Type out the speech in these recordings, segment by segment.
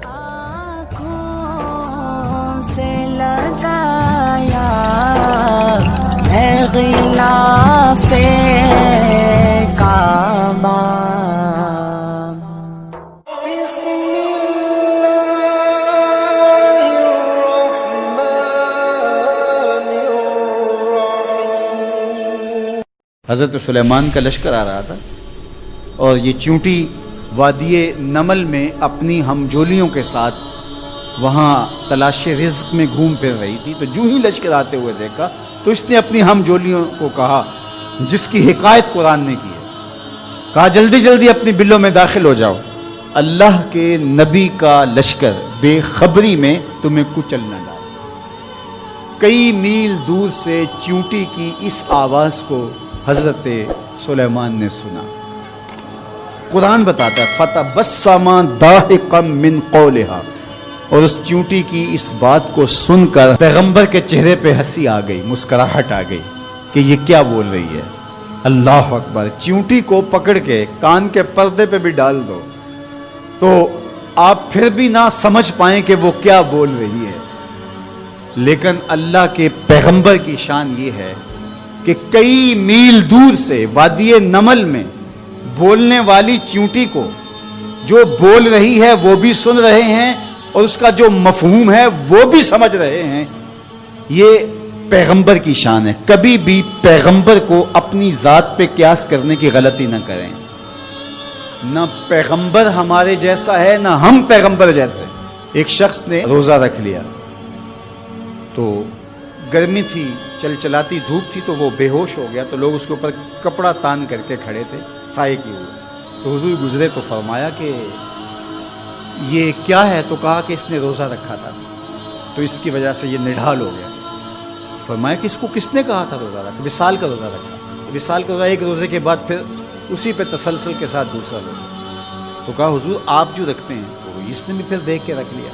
آنکھوں سے لگایا ہے غلاف کعبہ. حضرت سلیمان کا لشکر آ رہا تھا اور یہ چیونٹی وادی نمل میں اپنی ہمجولیوں کے ساتھ وہاں تلاش رزق میں گھوم پھر رہی تھی. تو جو ہی لشکر آتے ہوئے دیکھا تو اس نے اپنی ہمجولیوں کو کہا، جس کی حکایت قرآن نے کی ہے، کہا جلدی جلدی اپنی بلوں میں داخل ہو جاؤ، اللہ کے نبی کا لشکر بے خبری میں تمہیں کچل نہ ڈالے. کئی میل دور سے چیونٹی کی اس آواز کو حضرت سلیمان نے سنا. قرآن بتاتا ہے فَتَبَسَّمَ ضَاحِكًا مِّن قَوْلِهَا، اور اس چیونٹی کی اس بات کو سن کر پیغمبر کے چہرے پہ ہنسی آ گئی، مسکراہٹ آ گئی کہ یہ کیا بول رہی ہے. اللہ اکبر. چیونٹی کو پکڑ کے کان کے پردے پہ بھی ڈال دو تو آپ پھر بھی نہ سمجھ پائیں کہ وہ کیا بول رہی ہے. لیکن اللہ کے پیغمبر کی شان یہ ہے کہ کئی میل دور سے وادی نمل میں بولنے والی چیونٹی کو جو بول رہی ہے وہ بھی سن رہے ہیں اور اس کا جو مفہوم ہے وہ بھی سمجھ رہے ہیں. یہ پیغمبر کی شان ہے. کبھی بھی پیغمبر کو اپنی ذات پہ قیاس کرنے کی غلطی نہ کریں. نہ پیغمبر ہمارے جیسا ہے نہ ہم پیغمبر جیسے. ایک شخص نے روزہ رکھ لیا تو گرمی تھی، چلچلاتی دھوپ تھی، تو وہ بے ہوش ہو گیا. تو لوگ اس کے اوپر کپڑا تان کر کے کھڑے تھے سائے کی ہوئے. تو حضور گزرے تو فرمایا کہ یہ کیا ہے؟ تو کہا کہ اس نے روزہ رکھا تھا تو اس کی وجہ سے یہ نڈھال ہو گیا. فرمایا کہ اس کو کس نے کہا تھا روزہ رکھا؟ وصال کا روزہ رکھا. وصال کا روزہ ایک روزے کے بعد پھر اسی پہ تسلسل کے ساتھ دوسرا روزہ. تو کہا حضور آپ جو رکھتے ہیں. تو اس نے بھی پھر دیکھ کے رکھ لیا.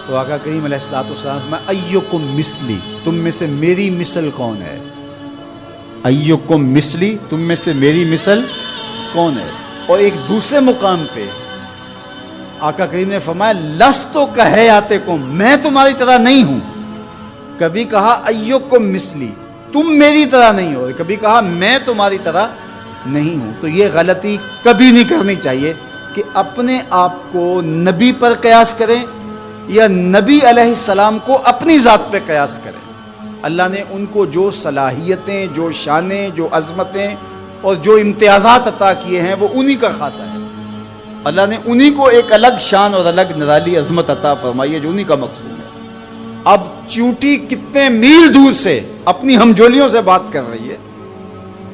تو آقا کریم علیہ الصلوۃ والسلام میں ایکم مثلی، تم میں سے میری مثل کون ہے؟ ایکم مثلی، تم میں سے میری مثل کون ہے؟ اور ایک دوسرے مقام پہ آقا کریم نے فرمایا لستو کہیاتکم، میں تمہاری طرح نہیں ہوں. کبھی کہا ایکم مثلی، تم میری طرح نہیں ہو، کبھی کہا میں تمہاری طرح نہیں ہوں. تو یہ غلطی کبھی نہیں کرنی چاہیے کہ اپنے آپ کو نبی پر قیاس کریں یا نبی علیہ السلام کو اپنی ذات پہ قیاس کریں. اللہ نے ان کو جو صلاحیتیں، جو شانیں، جو عظمتیں اور جو امتیازات عطا کیے ہیں وہ انہی کا خاصہ ہے. اللہ نے انہی کو ایک الگ شان اور الگ نرالی عظمت عطا فرمائی ہے جو انہی کا مقصود ہے. اب چیونٹی کتنے میل دور سے اپنی ہمجولیوں سے بات کر رہی ہے.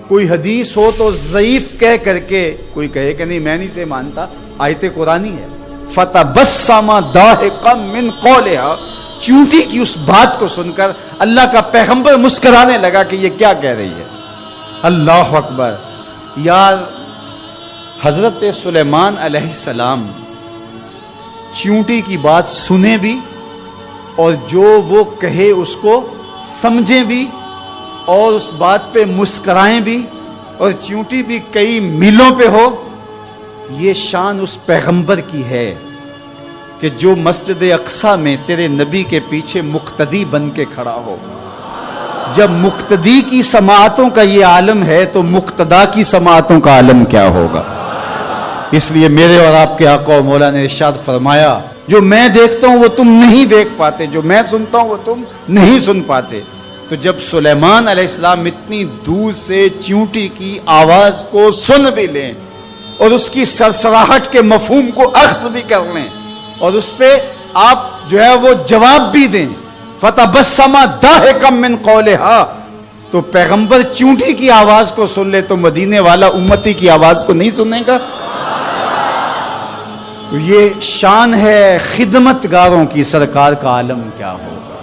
کوئی حدیث ہو تو ضعیف کہہ کر کے کوئی کہے کہ نہیں میں نہیں سے مانتا، آیت قرآنی ہے. فَتَبَسَّمَ ضَاحِكًا مِّن قَوْلِهَا، چیونٹی کی اس بات کو سن کر اللہ کا پیغمبر مسکرانے لگا کہ یہ کیا کہہ رہی ہے. اللہ اکبر. یار حضرت سلیمان علیہ السلام چیونٹی کی بات سنیں بھی اور جو وہ کہے اس کو سمجھیں بھی اور اس بات پہ مسکرائیں بھی اور چیونٹی بھی کئی میلوں پہ ہو. یہ شان اس پیغمبر کی ہے کہ جو مسجد اقصیٰ میں تیرے نبی کے پیچھے مقتدی بن کے کھڑا ہو. جب مقتدی کی سماعتوں کا یہ عالم ہے تو مقتدا کی سماعتوں کا عالم کیا ہوگا. اس لیے میرے اور آپ کے آقا و مولا نے ارشاد فرمایا جو میں دیکھتا ہوں وہ تم نہیں دیکھ پاتے، جو میں سنتا ہوں وہ تم نہیں سن پاتے. تو جب سلیمان علیہ السلام اتنی دور سے چیونٹی کی آواز کو سن بھی لیں اور اس کی سرسراہٹ کے مفہوم کو اخذ بھی کر لیں اور اس پہ آپ جو ہے وہ جواب بھی دیں، فَتَبَسَّمَ ضَاحِكًا مِّن قَوْلِهَا، تو پیغمبر چیونٹی کی آواز کو سن لے تو مدینے والا امتی کی آواز کو نہیں سننے گا. تو یہ شان ہے خدمت گاروں کی، سرکار کا عالم کیا ہوگا.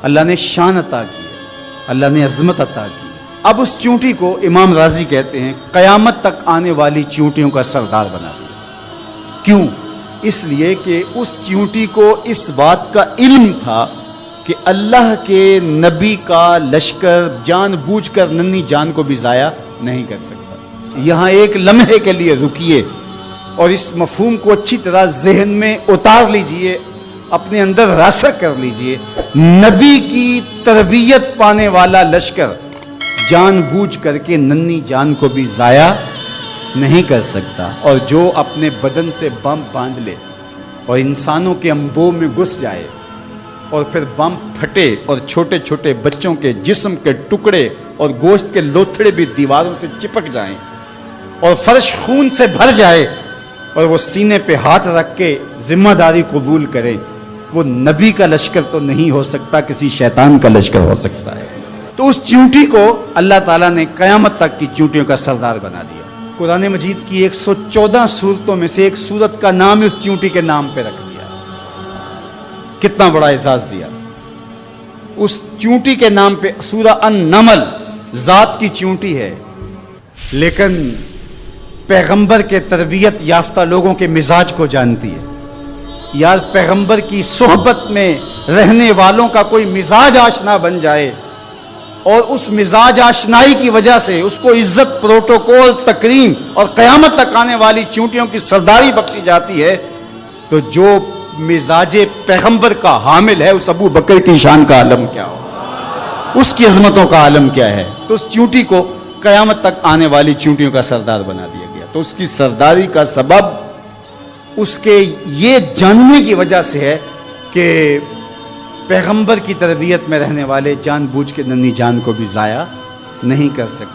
اللہ نے شان عطا کی ہے، اللہ نے عظمت عطا کی. اب اس چیونٹی کو امام راضی کہتے ہیں قیامت تک آنے والی چیونٹیوں کا سردار بنا دیا. کیوں؟ اس لیے کہ اس چیونٹی کو اس بات کا علم تھا کہ اللہ کے نبی کا لشکر جان بوجھ کر ننھی جان کو بھی ضائع نہیں کر سکتا. یہاں ایک لمحے کے لیے رکیے اور اس مفہوم کو اچھی طرح ذہن میں اتار لیجئے، اپنے اندر راسخ کر لیجئے۔ نبی کی تربیت پانے والا لشکر جان بوجھ کر کے ننھی جان کو بھی ضائع نہیں کر سکتا، اور جو اپنے بدن سے بم باندھ لے اور انسانوں کے انبوہ میں گھس جائے اور پھر بم پھٹے اور چھوٹے چھوٹے بچوں کے جسم کے ٹکڑے اور گوشت کے لوتھڑے بھی دیواروں سے چپک جائیں اور فرش خون سے بھر جائے اور وہ سینے پہ ہاتھ رکھ کے ذمہ داری قبول کرے، وہ نبی کا لشکر تو نہیں ہو سکتا، کسی شیطان کا لشکر ہو سکتا ہے۔ تو اس چیونٹی کو اللہ تعالیٰ نے قیامت تک کی چیونٹیوں کا سردار بنا دیا۔ قرآن مجید کی 114 سورتوں میں سے ایک سورت کا نام اس چیونٹی کے نام پہ رکھ دیا۔ کتنا بڑا اعزاز دیا اس چیونٹی کے نام پہ۔ سورہ النمل ذات کی چیونٹی ہے، لیکن پیغمبر کے تربیت یافتہ لوگوں کے مزاج کو جانتی ہے۔ یار پیغمبر کی صحبت میں رہنے والوں کا کوئی مزاج آشنا بن جائے اور اس مزاج آشنائی کی وجہ سے اس کو عزت، پروٹوکول، تکریم اور قیامت تک آنے والی چیونٹیوں کی سرداری بخشی جاتی ہے، تو جو مزاج پیغمبر کا حامل ہے اس ابو بکر کی شان کا عالم کیا ہو، اس کی عظمتوں کا عالم کیا ہے۔ تو اس چیونٹی کو قیامت تک آنے والی چیونٹیوں کا سردار بنا دیا گیا۔ تو اس کی سرداری کا سبب اس کے یہ جاننے کی وجہ سے ہے کہ پیغمبر کی تربیت میں رہنے والے جان بوجھ کے ننھی جان کو بھی ضائع نہیں کر سکتے۔